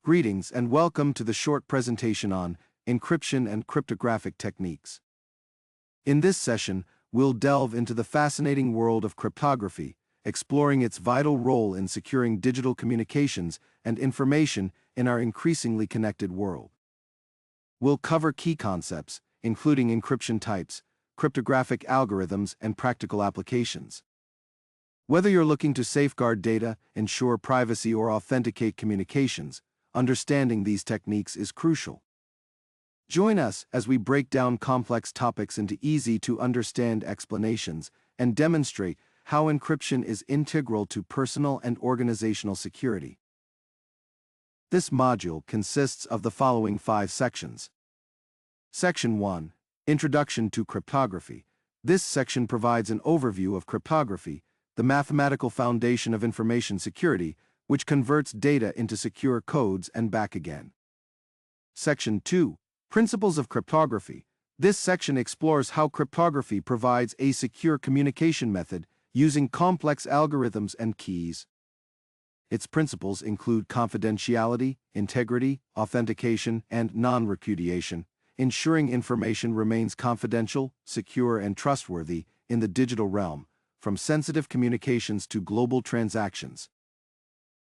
Greetings and welcome to the short presentation on encryption and cryptographic techniques. In this session, we'll delve into the fascinating world of cryptography, exploring its vital role in securing digital communications and information in our increasingly connected world. We'll cover key concepts, including encryption types, cryptographic algorithms, and practical applications. Whether you're looking to safeguard data, ensure privacy, or authenticate communications, understanding these techniques is crucial. Join us as we break down complex topics into easy-to-understand explanations and demonstrate how encryption is integral to personal and organizational security. This module consists of the following 5 sections. Section 1. Introduction to Cryptography. This section provides an overview of cryptography, the mathematical foundation of information security, which converts data into secure codes and back again. Section 2. Principles of Cryptography. This section explores how cryptography provides a secure communication method using complex algorithms and keys. Its principles include confidentiality, integrity, authentication, and non-repudiation, ensuring information remains confidential, secure, and trustworthy in the digital realm, from sensitive communications to global transactions.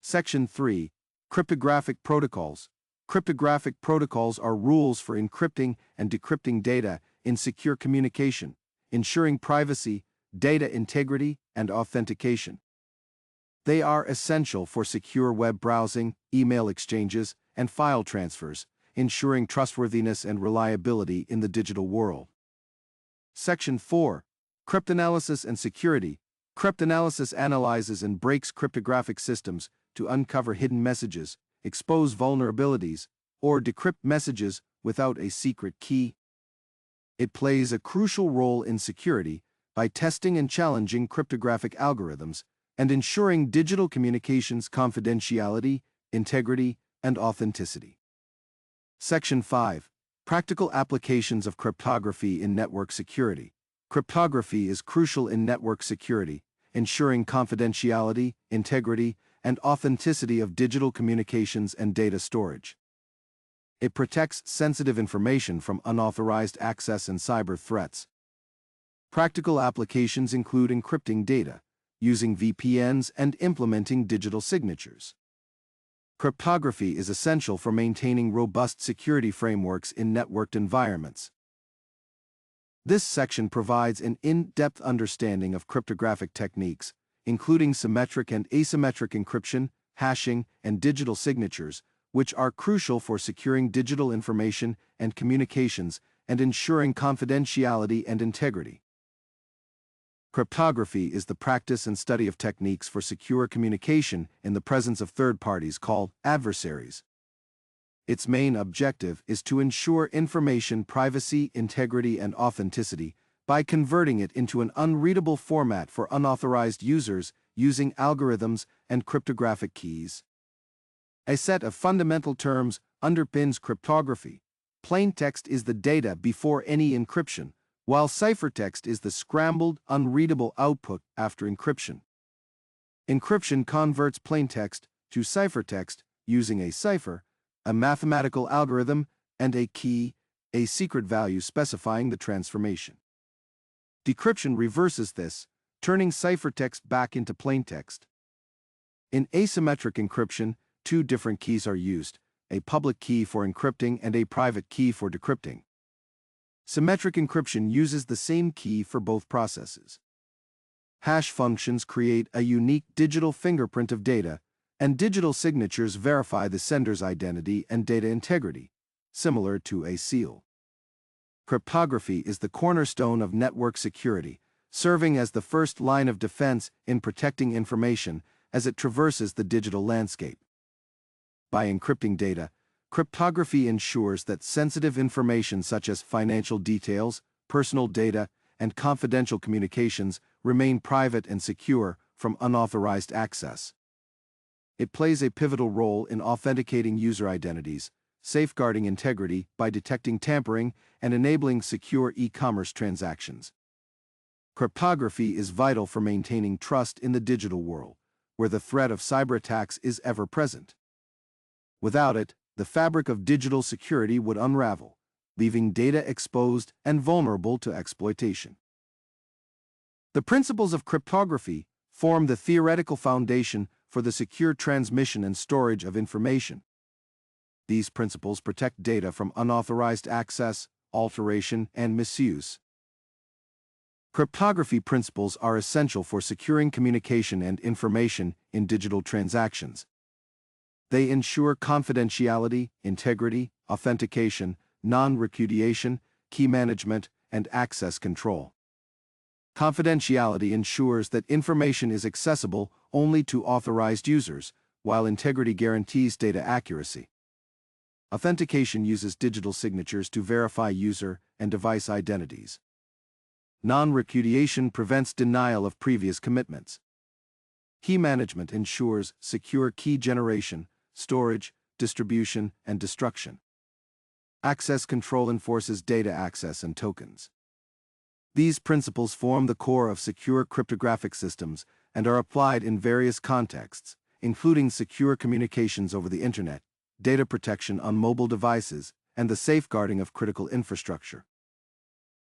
Section 3. Cryptographic Protocols. Cryptographic protocols are rules for encrypting and decrypting data in secure communication, ensuring privacy, data integrity, and authentication. They are essential for secure web browsing, email exchanges, and file transfers, ensuring trustworthiness and reliability in the digital world. Section 4. Cryptanalysis and Security. Cryptanalysis analyzes and breaks cryptographic systems to uncover hidden messages, expose vulnerabilities, or decrypt messages without a secret key. It plays a crucial role in security by testing and challenging cryptographic algorithms and ensuring digital communications confidentiality, integrity, and authenticity. Section 5. Practical Applications of Cryptography in Network Security. Cryptography is crucial in network security, ensuring confidentiality, integrity, and authenticity of digital communications and data storage. It protects sensitive information from unauthorized access and cyber threats. Practical applications include encrypting data, using VPNs, and implementing digital signatures. Cryptography is essential for maintaining robust security frameworks in networked environments. This section provides an in-depth understanding of cryptographic techniques, including symmetric and asymmetric encryption, hashing, and digital signatures, which are crucial for securing digital information and communications and ensuring confidentiality and integrity. Cryptography is the practice and study of techniques for secure communication in the presence of third parties called adversaries. Its main objective is to ensure information privacy, integrity, and authenticity by converting it into an unreadable format for unauthorized users using algorithms and cryptographic keys. A set of fundamental terms underpins cryptography. Plaintext is the data before any encryption, while ciphertext is the scrambled, unreadable output after encryption. Encryption converts plaintext to ciphertext using a cipher, a mathematical algorithm, and a key, a secret value specifying the transformation. Decryption reverses this, turning ciphertext back into plaintext. In asymmetric encryption, 2 different keys are used, a public key for encrypting and a private key for decrypting. Symmetric encryption uses the same key for both processes. Hash functions create a unique digital fingerprint of data, and digital signatures verify the sender's identity and data integrity, similar to a seal. Cryptography is the cornerstone of network security, serving as the first line of defense in protecting information as it traverses the digital landscape. By encrypting data, cryptography ensures that sensitive information such as financial details, personal data, and confidential communications remain private and secure from unauthorized access. It plays a pivotal role in authenticating user identities, safeguarding integrity by detecting tampering, and enabling secure e-commerce transactions. Cryptography is vital for maintaining trust in the digital world, where the threat of cyber attacks is ever present. Without it, the fabric of digital security would unravel, leaving data exposed and vulnerable to exploitation. The principles of cryptography form the theoretical foundation for the secure transmission and storage of information. These principles protect data from unauthorized access, alteration, and misuse. Cryptography principles are essential for securing communication and information in digital transactions. They ensure confidentiality, integrity, authentication, non-repudiation, key management, and access control. Confidentiality ensures that information is accessible only to authorized users, while integrity guarantees data accuracy. Authentication uses digital signatures to verify user and device identities. Non-repudiation prevents denial of previous commitments. Key management ensures secure key generation, storage, distribution, and destruction. Access control enforces data access and tokens. These principles form the core of secure cryptographic systems and are applied in various contexts, including secure communications over the Internet, data protection on mobile devices, and the safeguarding of critical infrastructure.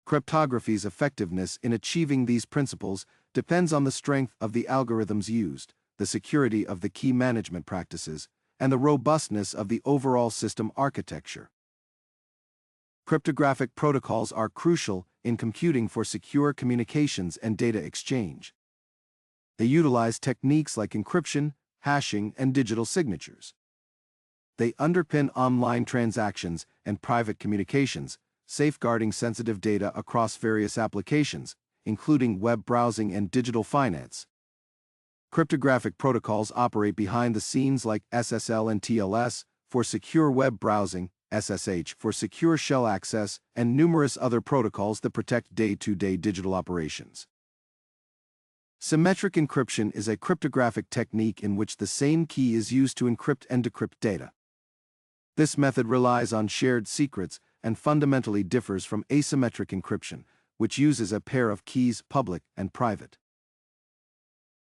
Cryptography's effectiveness in achieving these principles depends on the strength of the algorithms used, the security of the key management practices, and the robustness of the overall system architecture. Cryptographic protocols are crucial in computing for secure communications and data exchange. They utilize techniques like encryption, hashing, and digital signatures. They underpin online transactions and private communications, safeguarding sensitive data across various applications, including web browsing and digital finance. Cryptographic protocols operate behind the scenes like SSL and TLS for secure web browsing, SSH for secure shell access, and numerous other protocols that protect day-to-day digital operations. Symmetric encryption is a cryptographic technique in which the same key is used to encrypt and decrypt data. This method relies on shared secrets and fundamentally differs from asymmetric encryption, which uses a pair of keys, public and private.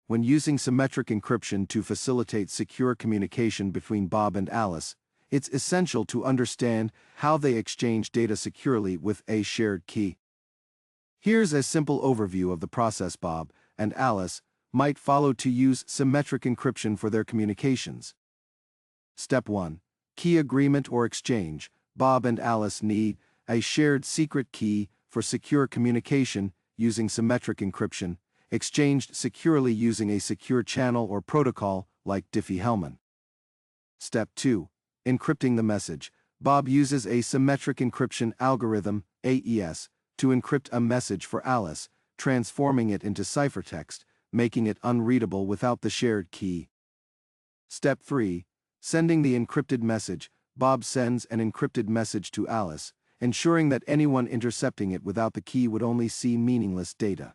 When using symmetric encryption to facilitate secure communication between Bob and Alice, it's essential to understand how they exchange data securely with a shared key. Here's a simple overview of the process Bob and Alice might follow to use symmetric encryption for their communications. Step 1. Key agreement or exchange. Bob and Alice need a shared secret key for secure communication using symmetric encryption, exchanged securely using a secure channel or protocol like Diffie-Hellman. Step 2. Encrypting the message. Bob uses a symmetric encryption algorithm, AES, to encrypt a message for Alice, transforming it into ciphertext, making it unreadable without the shared key. Step 3. Sending the encrypted message. Bob sends an encrypted message to Alice, ensuring that anyone intercepting it without the key would only see meaningless data.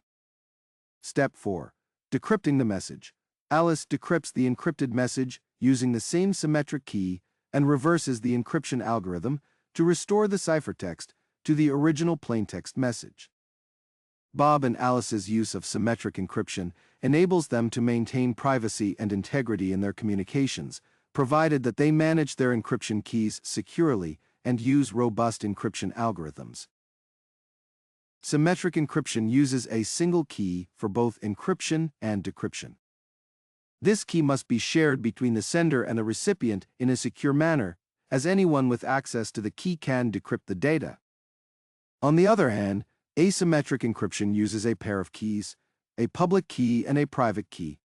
Step 4. Decrypting the message. Alice decrypts the encrypted message using the same symmetric key and reverses the encryption algorithm to restore the ciphertext to the original plaintext message. Bob and Alice's use of symmetric encryption enables them to maintain privacy and integrity in their communications, provided that they manage their encryption keys securely and use robust encryption algorithms. Symmetric encryption uses a single key for both encryption and decryption. This key must be shared between the sender and the recipient in a secure manner, as anyone with access to the key can decrypt the data. On the other hand, asymmetric encryption uses a pair of keys, a public key and a private key.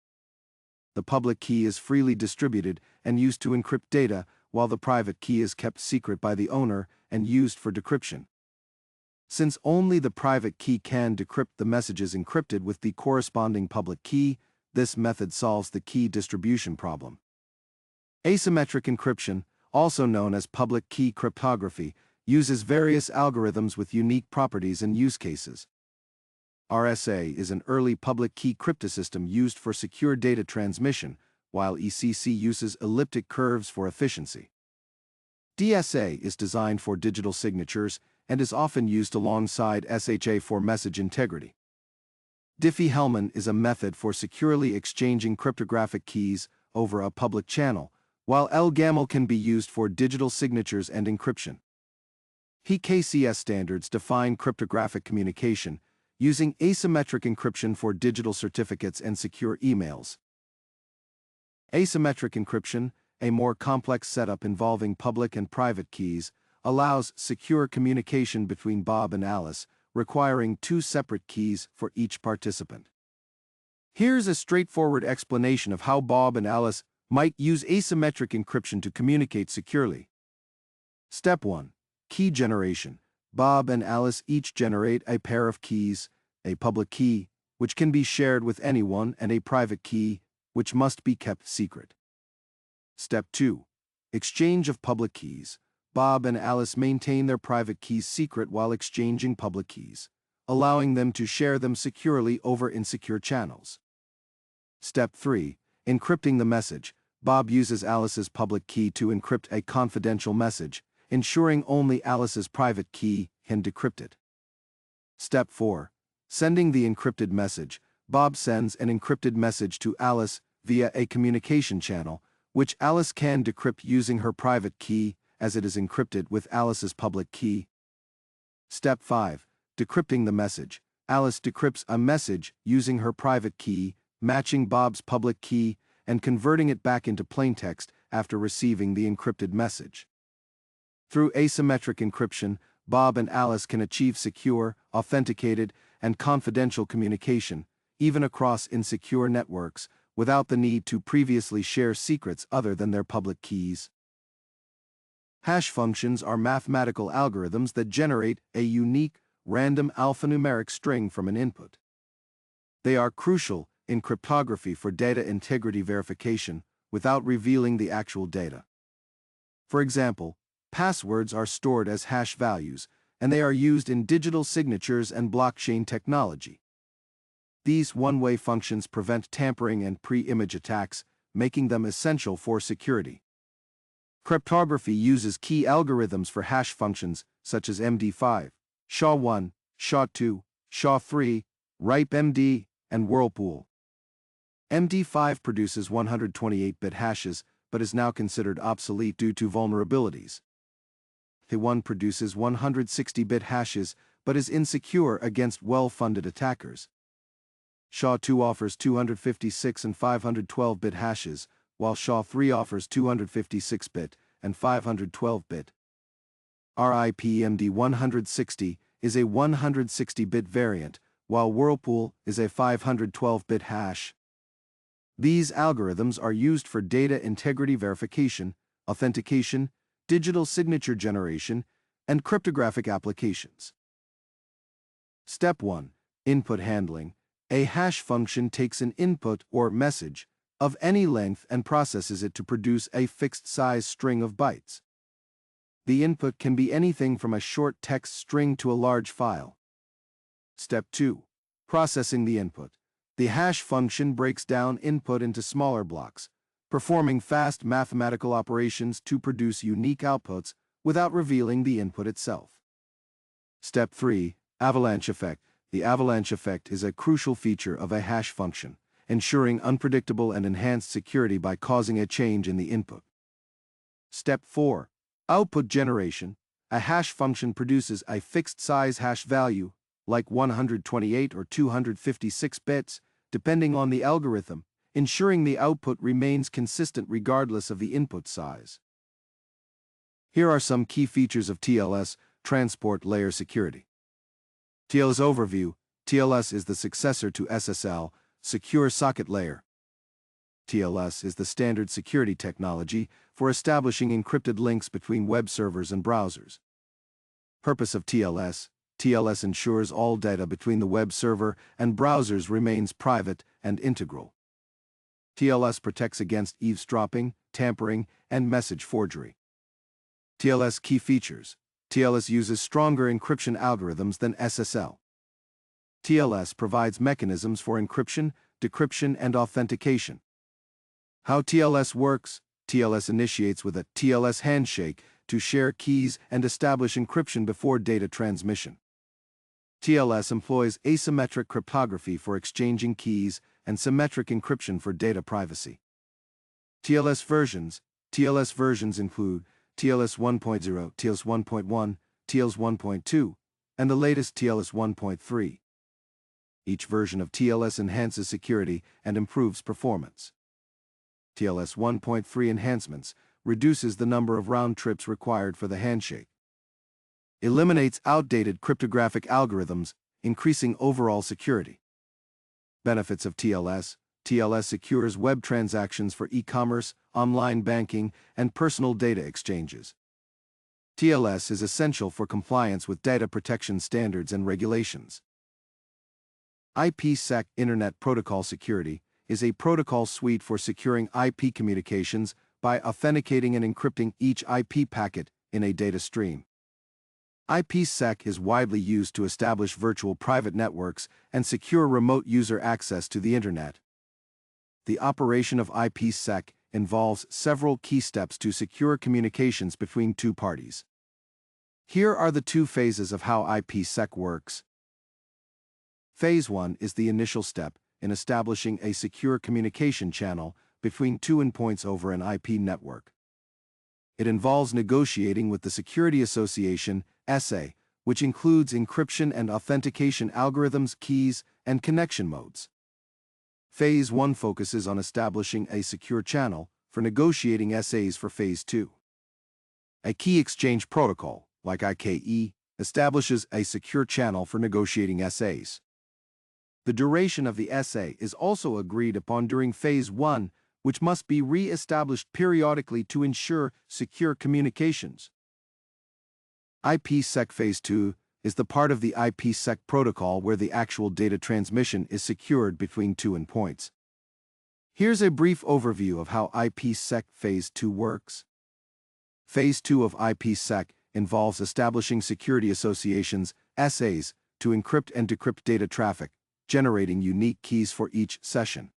The public key is freely distributed and used to encrypt data, while the private key is kept secret by the owner and used for decryption. Since only the private key can decrypt the messages encrypted with the corresponding public key, this method solves the key distribution problem. Asymmetric encryption, also known as public key cryptography, uses various algorithms with unique properties and use cases. RSA is an early public key cryptosystem used for secure data transmission, while ECC uses elliptic curves for efficiency. DSA is designed for digital signatures and is often used alongside SHA for message integrity. Diffie-Hellman is a method for securely exchanging cryptographic keys over a public channel, while LGAML can be used for digital signatures and encryption. HKCS standards define cryptographic communication, using asymmetric encryption for digital certificates and secure emails. Asymmetric encryption, a more complex setup involving public and private keys, allows secure communication between Bob and Alice, requiring two separate keys for each participant. Here's a straightforward explanation of how Bob and Alice might use asymmetric encryption to communicate securely. Step 1. Key generation. Bob and Alice each generate a pair of keys, a public key, which can be shared with anyone, and a private key, which must be kept secret. Step 2. Exchange of public keys. Bob and Alice maintain their private keys secret while exchanging public keys, allowing them to share them securely over insecure channels. Step 3. Encrypting the message. Bob uses Alice's public key to encrypt a confidential message, ensuring only Alice's private key can decrypt it. Step 4. Sending the encrypted message. Bob sends an encrypted message to Alice via a communication channel, which Alice can decrypt using her private key, as it is encrypted with Alice's public key. Step 5. Decrypting the message. Alice decrypts a message using her private key, matching Bob's public key, and converting it back into plaintext after receiving the encrypted message. Through asymmetric encryption, Bob and Alice can achieve secure, authenticated, and confidential communication, even across insecure networks, without the need to previously share secrets other than their public keys. Hash functions are mathematical algorithms that generate a unique, random alphanumeric string from an input. They are crucial in cryptography for data integrity verification without revealing the actual data. For example, passwords are stored as hash values, and they are used in digital signatures and blockchain technology. These one-way functions prevent tampering and pre-image attacks, making them essential for security. Cryptography uses key algorithms for hash functions such as MD5, SHA-1, SHA-2, SHA-3, RIPE-MD, and Whirlpool. MD5 produces 128-bit hashes, but is now considered obsolete due to vulnerabilities. The1 produces 160-bit hashes, but is insecure against well-funded attackers. SHA-2 offers 256 and 512-bit hashes, while SHA-3 offers 256-bit and 512-bit. RIPE-MD 160 is a 160-bit variant, while Whirlpool is a 512-bit hash. These algorithms are used for data integrity verification, authentication, digital signature generation, and cryptographic applications. Step 1. Input handling. A hash function takes an input or message of any length and processes it to produce a fixed-size string of bytes. The input can be anything from a short text string to a large file. Step 2. Processing the input. The hash function breaks down input into smaller blocks, performing fast mathematical operations to produce unique outputs without revealing the input itself. Step 3. Avalanche effect. The avalanche effect is a crucial feature of a hash function, ensuring unpredictable and enhanced security by causing a change in the input. Step 4. Output generation. A hash function produces a fixed-size hash value, like 128 or 256 bits, depending on the algorithm, ensuring the output remains consistent regardless of the input size. Here are some key features of TLS, Transport Layer Security. TLS Overview. TLS is the successor to SSL, Secure Socket Layer. TLS is the standard security technology for establishing encrypted links between web servers and browsers. Purpose of TLS. TLS ensures all data between the web server and browsers remains private and integral. TLS protects against eavesdropping, tampering, and message forgery. TLS key features. TLS uses stronger encryption algorithms than SSL. TLS provides mechanisms for encryption, decryption, and authentication. How TLS works. TLS initiates with a TLS handshake to share keys and establish encryption before data transmission. TLS employs asymmetric cryptography for exchanging keys and symmetric encryption for data privacy. TLS versions. TLS versions include TLS 1.0, TLS 1.1, TLS 1.2, and the latest TLS 1.3. Each version of TLS enhances security and improves performance. TLS 1.3 enhancements reduces the number of round trips required for the handshake. Eliminates outdated cryptographic algorithms, increasing overall security. Benefits of TLS. TLS secures web transactions for e-commerce, online banking, and personal data exchanges. TLS is essential for compliance with data protection standards and regulations. IPsec Internet Protocol Security is a protocol suite for securing IP communications by authenticating and encrypting each IP packet in a data stream. IPsec is widely used to establish virtual private networks and secure remote user access to the Internet. The operation of IPsec involves several key steps to secure communications between two parties. Here are the two phases of how IPsec works. Phase 1 is the initial step in establishing a secure communication channel between two endpoints over an IP network. It involves negotiating with the Security Association, SA, which includes encryption and authentication algorithms, keys, and connection modes. Phase 1 focuses on establishing a secure channel for negotiating SAs for Phase 2. A key exchange protocol, like IKE, establishes a secure channel for negotiating SAs. The duration of the SA is also agreed upon during Phase 1, which must be re-established periodically to ensure secure communications. IPsec Phase 2 is the part of the IPsec protocol where the actual data transmission is secured between two endpoints. Here's a brief overview of how IPsec Phase 2 works. Phase 2 of IPsec involves establishing security associations, SAs, to encrypt and decrypt data traffic, generating unique keys for each session.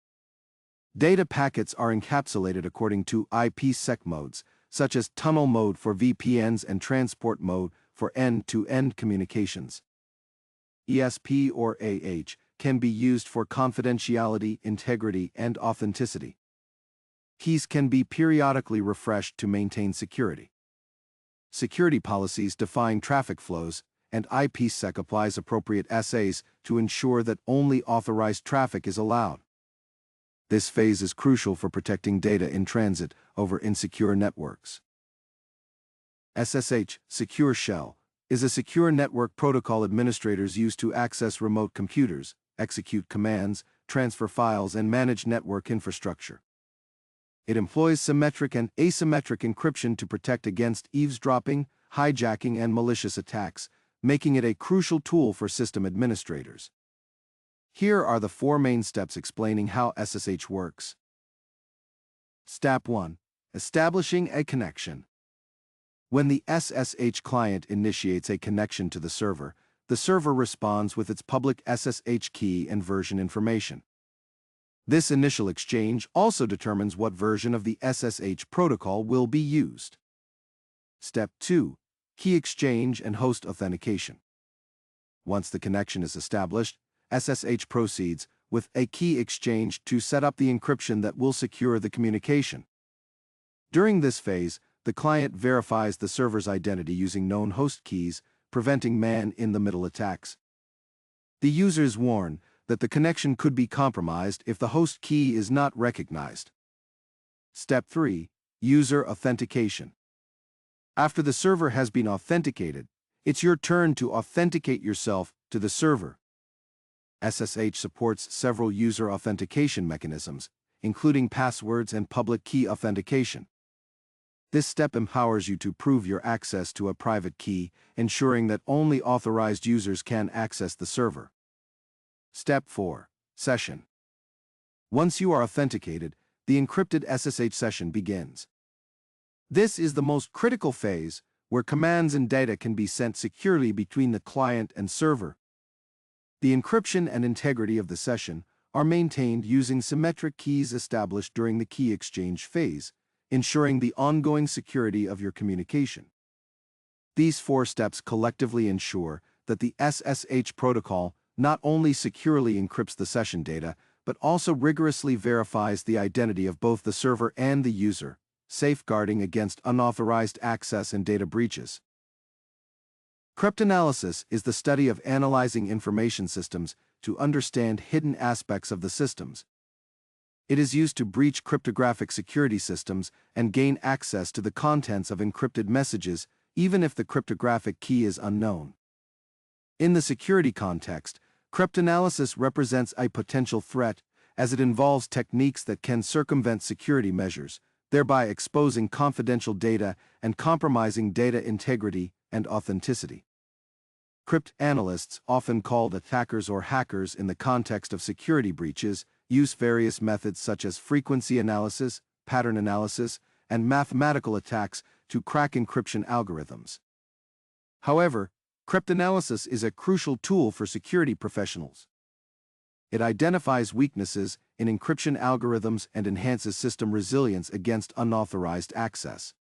Data packets are encapsulated according to IPsec modes, such as tunnel mode for VPNs and transport mode for end-to-end communications. ESP or AH can be used for confidentiality, integrity, and authenticity. Keys can be periodically refreshed to maintain security. Security policies define traffic flows, and IPsec applies appropriate SAs to ensure that only authorized traffic is allowed. This phase is crucial for protecting data in transit over insecure networks. SSH, Secure Shell, is a secure network protocol administrators use to access remote computers, execute commands, transfer files, and manage network infrastructure. It employs symmetric and asymmetric encryption to protect against eavesdropping, hijacking, and malicious attacks, making it a crucial tool for system administrators. Here are the 4 main steps explaining how SSH works. Step 1. Establishing a connection. When the SSH client initiates a connection to the server responds with its public SSH key and version information. This initial exchange also determines what version of the SSH protocol will be used. Step 2. Key exchange and host authentication. Once the connection is established, SSH proceeds with a key exchange to set up the encryption that will secure the communication. During this phase, the client verifies the server's identity using known host keys, preventing man-in-the-middle attacks. The user is warned that the connection could be compromised if the host key is not recognized. Step 3. User authentication. After the server has been authenticated, it's your turn to authenticate yourself to the server. SSH supports several user authentication mechanisms, including passwords and public key authentication. This step empowers you to prove your access to a private key, ensuring that only authorized users can access the server. Step 4. Session. Once you are authenticated, the encrypted SSH session begins. This is the most critical phase, where commands and data can be sent securely between the client and server. The encryption and integrity of the session are maintained using symmetric keys established during the key exchange phase, ensuring the ongoing security of your communication. These 4 steps collectively ensure that the SSH protocol not only securely encrypts the session data, but also rigorously verifies the identity of both the server and the user, safeguarding against unauthorized access and data breaches. Cryptanalysis is the study of analyzing information systems to understand hidden aspects of the systems. It is used to breach cryptographic security systems and gain access to the contents of encrypted messages, even if the cryptographic key is unknown. In the security context, cryptanalysis represents a potential threat, as it involves techniques that can circumvent security measures, thereby exposing confidential data and compromising data integrity and authenticity. Cryptanalysts, often called attackers or hackers in the context of security breaches, use various methods such as frequency analysis, pattern analysis, and mathematical attacks to crack encryption algorithms. However, cryptanalysis is a crucial tool for security professionals. It identifies weaknesses in encryption algorithms and enhances system resilience against unauthorized access.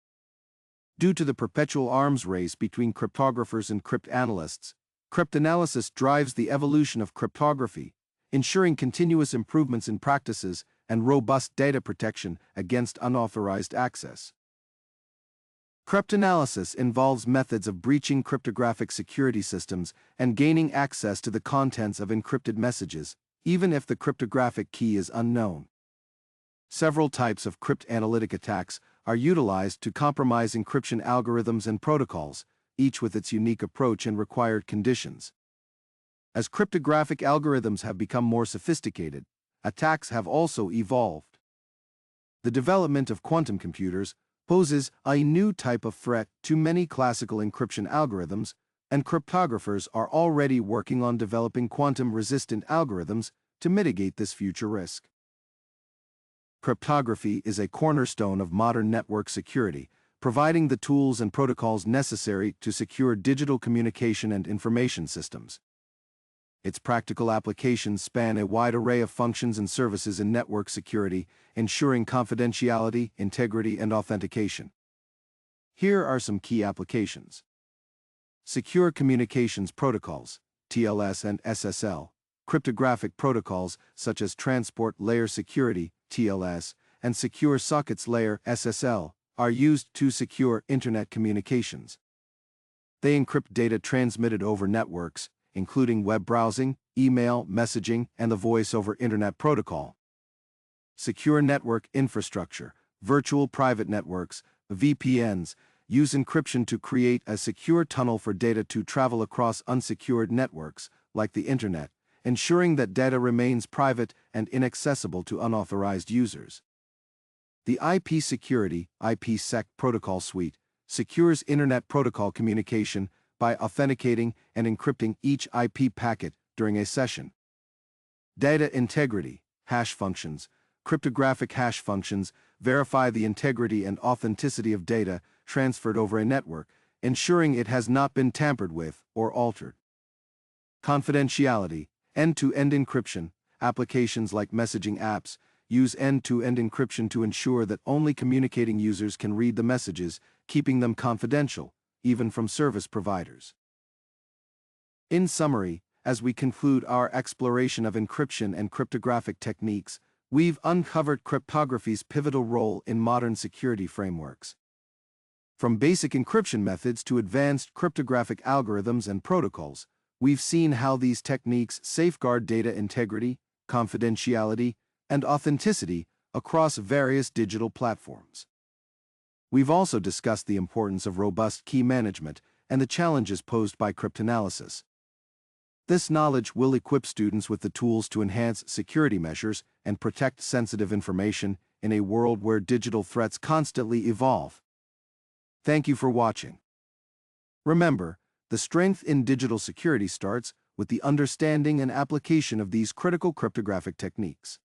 Due to the perpetual arms race between cryptographers and cryptanalysts, cryptanalysis drives the evolution of cryptography, ensuring continuous improvements in practices and robust data protection against unauthorized access. Cryptanalysis involves methods of breaching cryptographic security systems and gaining access to the contents of encrypted messages, even if the cryptographic key is unknown. Several types of cryptanalytic attacks are utilized to compromise encryption algorithms and protocols, each with its unique approach and required conditions. As cryptographic algorithms have become more sophisticated, attacks have also evolved. The development of quantum computers poses a new type of threat to many classical encryption algorithms, and cryptographers are already working on developing quantum-resistant algorithms to mitigate this future risk. Cryptography is a cornerstone of modern network security, providing the tools and protocols necessary to secure digital communication and information systems. Its practical applications span a wide array of functions and services in network security, ensuring confidentiality, integrity, and authentication. Here are some key applications. Secure Communications Protocols, TLS and SSL. Cryptographic protocols such as Transport Layer Security, TLS, and Secure Sockets Layer, SSL, are used to secure Internet communications. They encrypt data transmitted over networks, including web browsing, email, messaging, and the Voice over Internet Protocol. Secure Network Infrastructure, Virtual Private Networks, VPNs, use encryption to create a secure tunnel for data to travel across unsecured networks, like the Internet, ensuring that data remains private and inaccessible to unauthorized users. The IP Security, IPsec Protocol Suite, secures Internet Protocol communication by authenticating and encrypting each IP packet during a session. Data Integrity, hash functions. Cryptographic hash functions verify the integrity and authenticity of data transferred over a network, ensuring it has not been tampered with or altered. Confidentiality, end-to-end encryption. Applications like messaging apps use end-to-end encryption to ensure that only communicating users can read the messages, keeping them confidential, even from service providers. In summary, as we conclude our exploration of encryption and cryptographic techniques, we've uncovered cryptography's pivotal role in modern security frameworks. From basic encryption methods to advanced cryptographic algorithms and protocols, we've seen how these techniques safeguard data integrity, confidentiality, and authenticity across various digital platforms. We've also discussed the importance of robust key management and the challenges posed by cryptanalysis. This knowledge will equip students with the tools to enhance security measures and protect sensitive information in a world where digital threats constantly evolve. Thank you for watching. Remember, the strength in digital security starts with the understanding and application of these critical cryptographic techniques.